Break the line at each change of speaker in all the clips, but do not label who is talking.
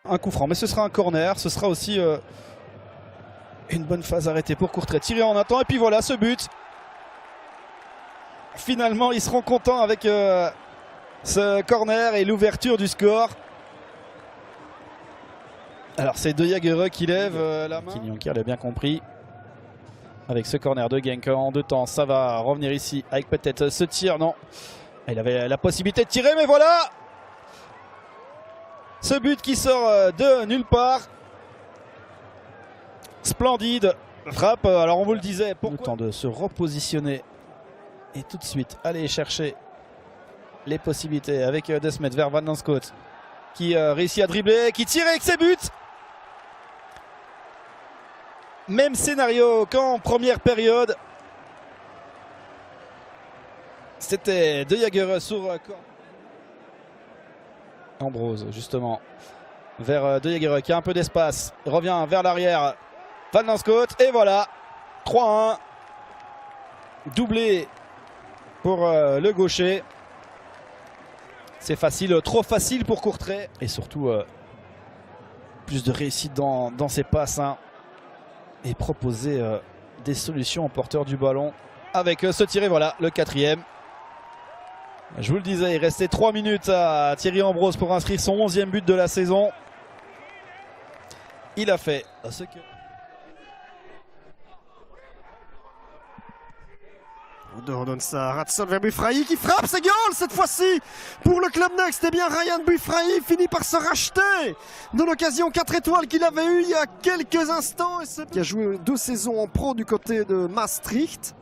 Un coup franc, mais ce sera un corner, ce sera aussi une bonne phase arrêtée pour Courtrai. Tiré en un temps, et puis voilà ce but. Finalement, ils seront contents avec ce corner et l'ouverture du score. Alors c'est De Jagereux qui lève la main. Kinionki l'a bien compris. Avec ce corner de Genk en deux temps, ça va revenir ici avec peut-être ce tir. Non, il avait la possibilité de tirer, mais voilà ce but qui sort de nulle part. Splendide frappe. Alors on vous le disait, pour le temps de se repositionner et tout de suite aller chercher les possibilités avec Desmet vers Van Lanskot qui réussit à dribbler, qui tire avec ses buts. Même scénario qu'en première période. C'était De Jagereux sur Ambrose justement vers De Jagereux qui a un peu d'espace. Il revient vers l'arrière. Van Lanskot et voilà 3-1. Doublé pour le gaucher. C'est facile, trop facile pour Courtrai. Et surtout plus de réussite dans ses passes. Hein. Et proposer des solutions aux porteurs du ballon. Avec ce tiré, voilà, le quatrième. Je vous le disais, il restait 3 minutes à Thierry Ambrose pour inscrire son 11e but de la saison. Il a fait ce que...
On donne ça à Ratson vers Buffraï qui frappe, c'est goal cette fois-ci pour le Club Next. Et bien Ryan Buffraï finit par se racheter de l'occasion 4 étoiles qu'il avait eu il y a quelques instants. Qui a joué 2 saisons en pro du côté de Maastricht.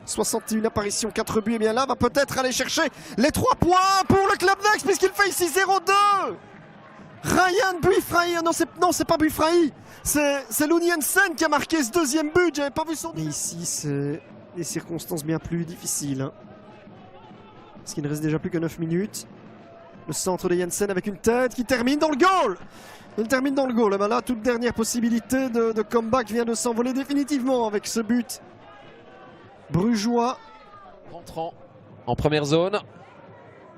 61 apparitions, 4 buts. Et bien là va peut-être aller chercher les 3 points pour le Club Next puisqu'il fait ici 0-2. Ryan Buffraï, non c'est pas Buffraï, c'est Lund Jensen qui a marqué ce 2e but. J'avais pas vu son... Mais ici c'est... des circonstances bien plus difficiles. Hein. Parce qu'il ne reste déjà plus que 9 minutes. Le centre de Jensen avec une tête qui termine dans le goal. Il termine dans le goal. Et ben là, toute dernière possibilité de comeback vient de s'envoler définitivement avec ce but. Brugeois.
Rentrant en première zone.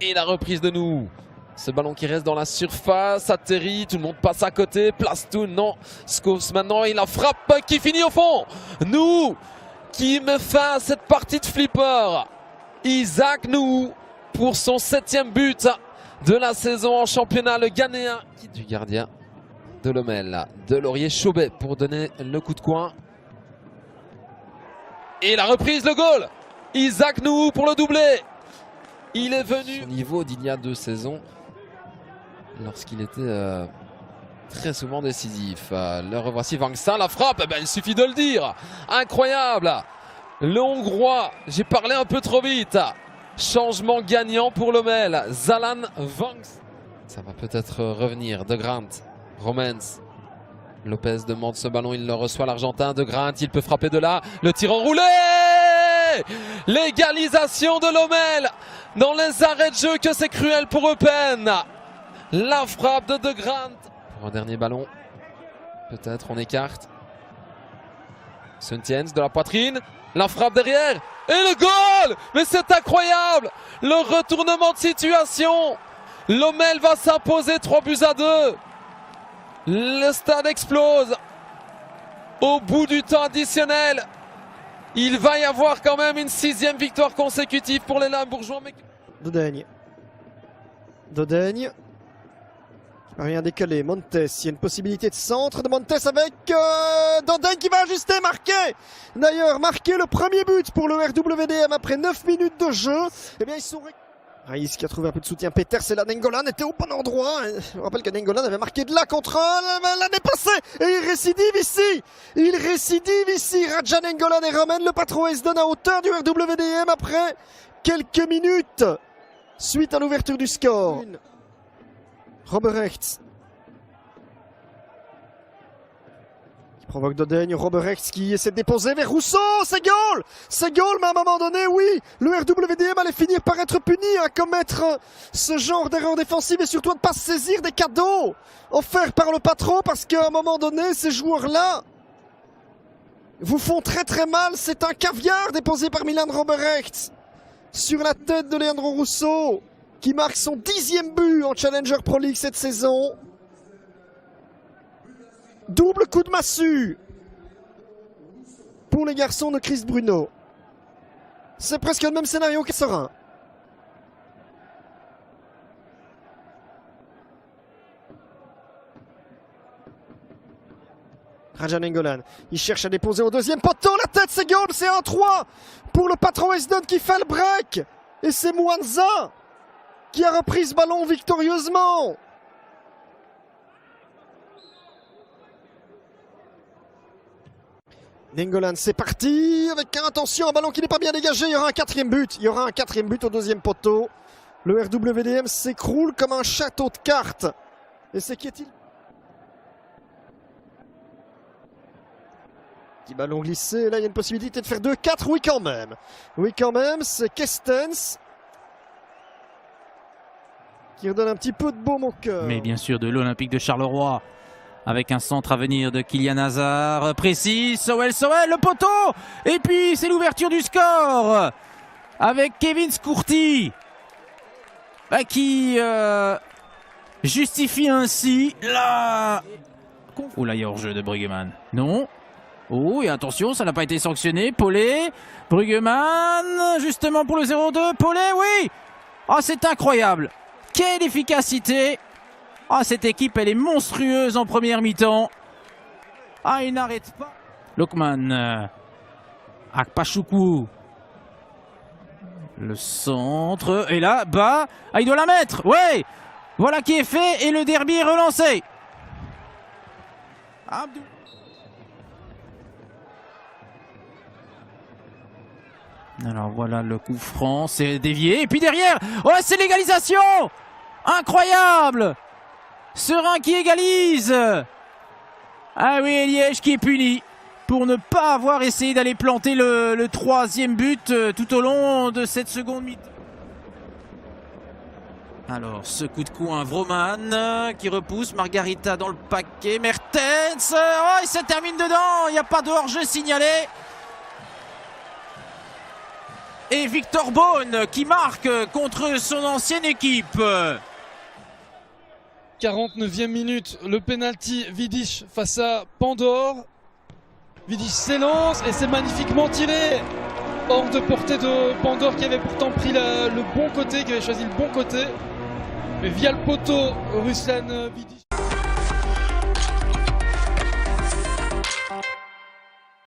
Et la reprise de nous. Ce ballon qui reste dans la surface, atterrit, tout le monde passe à côté. Place tout, non. Scopes maintenant, il la frappe qui finit au fond. Nous qui met fin à cette partie de flipper. Isaac Nou pour son 7e but de la saison en championnat, le Ghanéen du gardien de Lommel, de Laurier-Chauvet pour donner le coup de coin. Et la reprise, le goal. Isaac Nou pour le doublé. Il est venu au niveau d'il y a 2 saisons lorsqu'il était très souvent décisif. Le revoici, Vangsa, la frappe, eh ben, il suffit de le dire. Incroyable. Le Hongrois, j'ai parlé un peu trop vite. Changement gagnant pour Lommel. Zalan Vangsa. Ça va peut-être revenir. De Grant, Romans. Lopez demande ce ballon, il le reçoit, l'Argentin. De Grant, il peut frapper de là. Le tir enroulé. L'égalisation de Lommel. Dans les arrêts de jeu, que c'est cruel pour Eupen. La frappe de Grant. Pour un dernier ballon. Peut-être on écarte. Suntiens de la poitrine. La frappe derrière. Et le goal. Mais c'est incroyable. Le retournement de situation. Lommel va s'imposer 3-2. Le stade explose. Au bout du temps additionnel. Il va y avoir quand même une 6e victoire consécutive pour les Limbourgeois.
Dodaigne. Rien décalé. Montes, il y a une possibilité de centre de Montes avec Dodaigne qui va ajuster, marquer. D'ailleurs, marquer le premier but pour le RWDM après 9 minutes de jeu. Eh bien, ils sont... Raïs qui a trouvé un peu de soutien. Peters et la Nengolan était au bon endroit. Je rappelle que Nengolan avait marqué de là contre l'année passée. Et il récidive ici. Raja Nengolan et ramène le patron et se donne à hauteur du RWDM après quelques minutes. Suite à l'ouverture du score. Roberechts. Qui provoque Dodaigne. Roberechts qui essaie de déposer vers Rousseau. C'est goal. C'est goal, mais à un moment donné, oui, le RWDM allait finir par être puni à commettre ce genre d'erreur défensive et surtout à ne pas saisir des cadeaux offerts par le patron parce qu'à un moment donné, ces joueurs-là vous font très très mal. C'est un caviar déposé par Milan Roberechts sur la tête de Leandro Rousseau qui marque son 10e but en Challenger Pro League cette saison. Double coup de massue pour les garçons de Chris Bruno. C'est presque le même scénario que Serein. Raja Nainggolan, il cherche à déposer au deuxième poteau, la tête c'est goal, c'est 1-3 pour le patron Weston qui fait le break. Et c'est Mwanza qui a repris ce ballon victorieusement. Nainggolan, c'est parti avec attention, un ballon qui n'est pas bien dégagé. Il y aura un quatrième but. Il y aura un quatrième but au deuxième poteau. Le RWDM s'écroule comme un château de cartes. Et c'est qui est-il? Petit ballon glissé. Là, il y a une possibilité de faire 2-4. Oui, quand même. Oui, quand même. C'est Kestens qui redonne un petit peu de baume au cœur.
Mais bien sûr, de l'Olympique de Charleroi. Avec un centre à venir de Kylian Hazard. Précis. Sowell, le poteau. Et puis, c'est l'ouverture du score. Avec Kevin Scourty. Qui justifie ainsi la... Oh là, il y a hors-jeu de Bruggemann. Non. Oh, et attention, ça n'a pas été sanctionné. Paulet, Bruggemann, justement pour le 0-2. Paulet, oui. Ah, c'est incroyable. Quelle efficacité. Ah, cette équipe, elle est monstrueuse en première mi-temps. Ah, il n'arrête pas. Lokman. Akpachoukou. Le centre. Et là, bas. Ah, il doit la mettre. Ouais. Voilà qui est fait. Et le derby est relancé. Abdou. Alors voilà le coup franc. C'est dévié. Et puis derrière. Ouais, c'est l'égalisation. Incroyable. Serein qui égalise. Ah oui, Liège qui est puni pour ne pas avoir essayé d'aller planter le troisième but tout au long de cette seconde mi-temps. Alors, ce coup de coin, Vroman qui repousse, Margarita dans le paquet, Mertens, oh, il se termine dedans, il n'y a pas de hors-jeu signalé. Et Victor Bone qui marque contre son ancienne équipe.
49e minute, le penalty Vidic face à Pandore. Vidic s'élance et c'est magnifiquement tiré. Hors de portée de Pandore qui avait pourtant pris le bon côté, qui avait choisi le bon côté. Mais via le poteau, Ruslan Vidic.